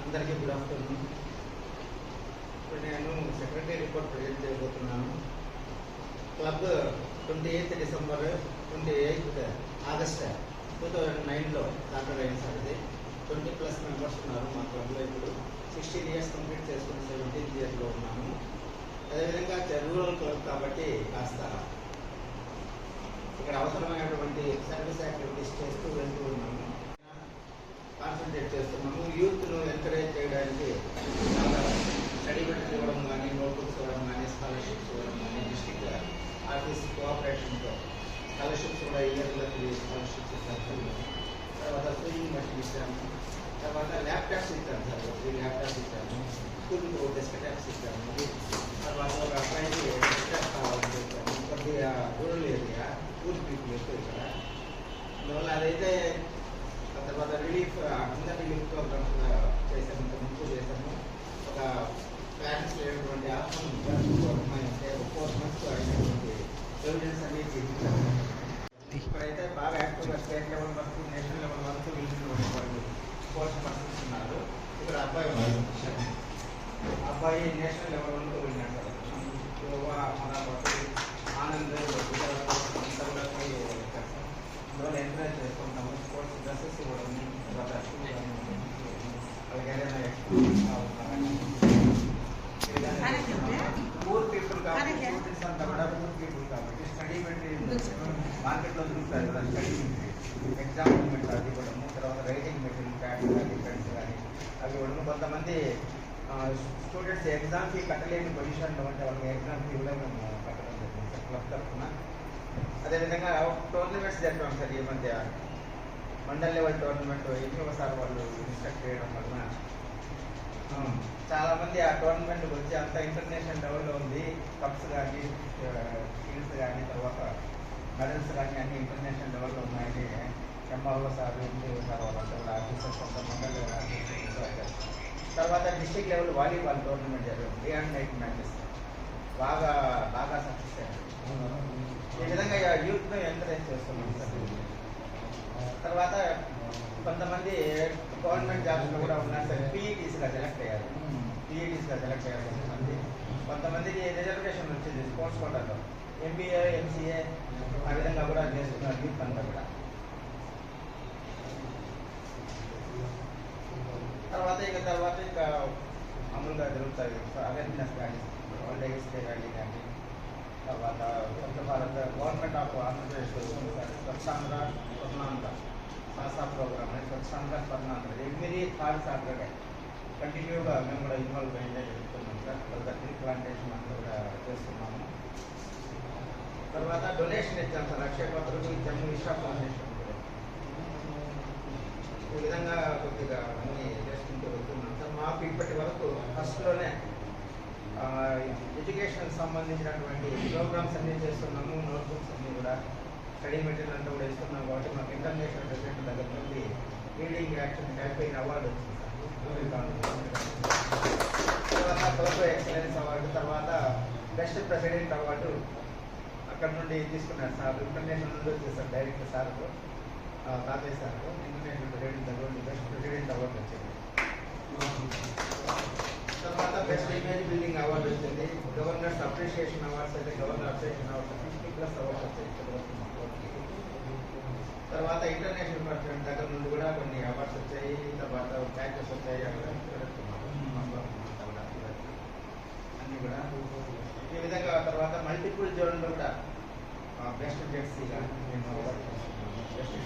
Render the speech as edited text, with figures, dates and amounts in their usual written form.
అందరికీ good afternoon. ఇప్పుడు నేను సెక్రటరీ రిపోర్ట్ ప్రజెంట్ చేయబోతున్నాను. Club 28th December 28th August 2009లో స్టార్ట్ అయిన సార్. ఇది 20+ మెంబర్స్ ఉన్నారు మా క్లబ్లో. ఇప్పుడు 16 years కంప్లీట్ చేసుకుని 17th yearలో ఉన్నాము. అదేవిధంగా రూరల్ క్లబ్ కాబట్టి కాస్త ఇక్కడ అవసరమైనటువంటి సర్వీస్ యాక్టివిటీస్ చేస్తూ వెళ్తూ ఉన్నాము. కాన్సన్ట్రేట్ చేస్తున్నాము. యూత్ను ఎంకరేజ్ చేయడానికి స్టడీ మెటీరియల్ ఇవ్వడం కానీ, నోట్బుక్స్ ఇవ్వడం కానీ, స్కాలర్షిప్స్ ఇవ్వడం కానీ, డిస్ట్రిక్ట్ ఆఫీస్ కోఆపరేషన్తో స్కాలర్షిప్స్ కూడా ఇయర్లకి స్కాలర్షిప్స్ ఇచ్చాము. తర్వాత స్విమ్మింగ్ మెషిన్ ఇచ్చాము. తర్వాత ల్యాప్టాప్స్ ఇచ్చాము సార్. 3 ల్యాప్టాప్స్ ఇచ్చాము. స్కూల్కి డెస్క్ టాప్స్ ఇచ్చాము. తర్వాత ఒక అబ్బాయికి డెస్క్ కావాలని చెప్పాము. కొద్దిగా రూరల్ ఏరియా, పూర్ పీపుల్ ఎక్కువ ఇక్కడ. అందువల్ల అదైతే తర్వాత రిలీఫ్ అందర్ రిలీఫ్ ప్రోగ్రామ్స్ చేసాము. ఇంత ముందు చేసాము. ఒక పేరెంట్స్ లేనటువంటి ఆత్మహత్య 4 months అయినటువంటి ఎవిడెన్స్ అనేది ఇప్పుడైతే బాగా యాక్టివ్గా స్టేట్ లెవెల్ వరకు, నేషనల్ లెవెల్ వరకు వెళ్ళినటువంటి వాళ్ళు స్పోర్ట్స్ పర్సన్స్ ఉన్నారు. ఇక్కడ అబ్బాయి నేషనల్ లెవెల్ వరకు వెళ్ళినాడు. గోవా, అమరావతి, ఆనంద్ అందువల్ల ఎంకరేజ్ చేసుకుంటాము. స్పోర్ట్స్ డ్రెస్సెస్ ఇవ్వడం, తర్వాత పూర్ పీపుల్ కాబట్టి స్టూడెంట్స్ అంతా కూడా పూర్ పీపుల్ కాబట్టి స్టడీ మెటీరియల్ మార్కెట్లో దొరుకుతారు కదా. స్టడీ మెటీరియల్, ఎగ్జామ్ మూమెంట్ అది ఇవ్వడము. తర్వాత రైటింగ్ మెటీరియల్, ప్యాడ్స్ కానీ, పెన్స్ కానీ అవి ఇవ్వడము. కొంతమంది స్టూడెంట్స్ ఎగ్జామ్ ఫీ కట్టలేని పొజిషన్లో ఉంటే వాళ్ళకి ఎగ్జామ్ ఫీ కూడా మేము కట్టడం జరిగింది క్లబ్ తరఫున. అదేవిధంగా టోర్నమెంట్స్ జరిపాం సార్. ఈ మధ్య మండల్ లెవెల్ టోర్నమెంట్ ఒకసారి వాళ్ళు ఇన్స్ట్రక్ట్ చేయడం వలన చాలామంది ఆ టోర్నమెంట్కి వచ్చి అంతా ఇంటర్నేషనల్ లెవెల్లో ఉంది. కప్స్ కానీ, షీల్డ్స్ కానీ, తర్వాత మెడల్స్ కానీ అన్ని ఇంటర్నేషనల్ లెవెల్లో ఉన్నాయని ఎంఆర్ఓ సార్, ఎంపీఓ సార్ వాళ్ళంతా కూడా ఆఫీసర్స్ కొంత మండల్ లెవెల్ ఆఫీసర్స్. తర్వాత డిస్ట్రిక్ట్ లెవెల్ వాలీబాల్ టోర్నమెంట్ జరిగింది. డే అండ్ నైట్ మ్యాచెస్ బాగా సక్సెస్ అయ్యారు. ఈ విధంగా యూత్ను ఎంకరేజ్ చేస్తున్నాం సార్. తర్వాత కొంతమంది గవర్నమెంట్ జాబ్స్లో కూడా ఉన్నారు సార్. పీఈటీస్గా సెలెక్ట్ అయ్యారు. కొంతమందికి రిజర్వేషన్ వచ్చింది స్పోర్ట్స్ కోటాలో. ఎంబీఏ, ఎంసీఏ ఆ విధంగా కూడా చేస్తున్నారు యూత్ అంతా కూడా. తర్వాత ఇంకా అమలుగా జరుగుతాయి అవేర్నెస్ కానీ, ఓల్డేజ్ డే ర్యాలీ కానీ, తర్వాత స్వచ్ఛ భారత్ గవర్నమెంట్ ఆఫ్ ఆంధ్రప్రదేశ్ స్వచ్ఛాంధ్ర స్వర్ణాంధ్ర సాసా ప్రోగ్రామ్ అని Swachhandhra Swarnandhra every 3rd Saturday కంటిన్యూగా మేము కూడా ఇన్వాల్వ్ అయ్యే చెప్తున్నాం సార్. తర్వాత ట్రీ ప్లాంటేషన్ అంతా కూడా చేస్తున్నాము. తర్వాత డొనేషన్ ఇచ్చాము సార్. అక్షయ పత్రికలు ఇచ్చాము. ఇషా ఫౌండేషన్ కూడా ఈ విధంగా కొద్దిగా అన్ని చేసుకుంటూ వెళ్తున్నాం సార్. మాకు ఇప్పటి వరకు ఫస్ట్లోనే ఎడ్యుకేషన్ సంబంధించినటువంటి ప్రోగ్రామ్స్ అన్నీ చేస్తున్నాము. నోట్బుక్స్ అన్నీ కూడా, స్టడీ మెటీరియల్ అంతా కూడా ఇస్తున్నాం కాబట్టి మాకు ఇంటర్నేషనల్ ప్రెసిడెంట్ దగ్గర నుండి లీడింగ్ యాక్షన్ క్యాంపెయిన్ అవార్డు వచ్చింది సార్. తర్వాత గౌరవ ఎక్సలెన్స్ అవార్డు, తర్వాత బెస్ట్ ప్రెసిడెంట్ అవార్డు అక్కడ నుండి తీసుకున్నారు సార్. ఇంటర్నేషనల్ నుండి వచ్చేసారు డైరెక్ట్ సార్ తాతయ్య సార్. ఇంటర్నేషనల్ ప్రెసిడెంట్ దగ్గర నుండి బెస్ట్ ప్రెసిడెంట్ అవార్డు వచ్చింది. తర్వాత బెస్ట్ ఇమేజ్ బిల్డింగ్ అవార్డు వచ్చింది. గవర్నర్స్ అప్రిషియేషన్ అవార్డ్స్ అయితే గవర్నర్ అప్రిషియేషన్ అవార్డ్స్ 50+ అవార్డ్స్ వచ్చాయి. తర్వాత ఇంటర్నేషనల్ ప్రెసిడెంట్ దగ్గర నుండి కూడా కొన్ని అవార్డ్స్ వచ్చాయి. తర్వాత ప్యాచెస్ వచ్చాయి. అన్నీ కూడా ఈ విధంగా. తర్వాత మల్టిపుల్ జోన్లో కూడా బెస్ట్ జెడ్సీగా మేము అవార్డు తీసుకున్నాము. బెస్ట్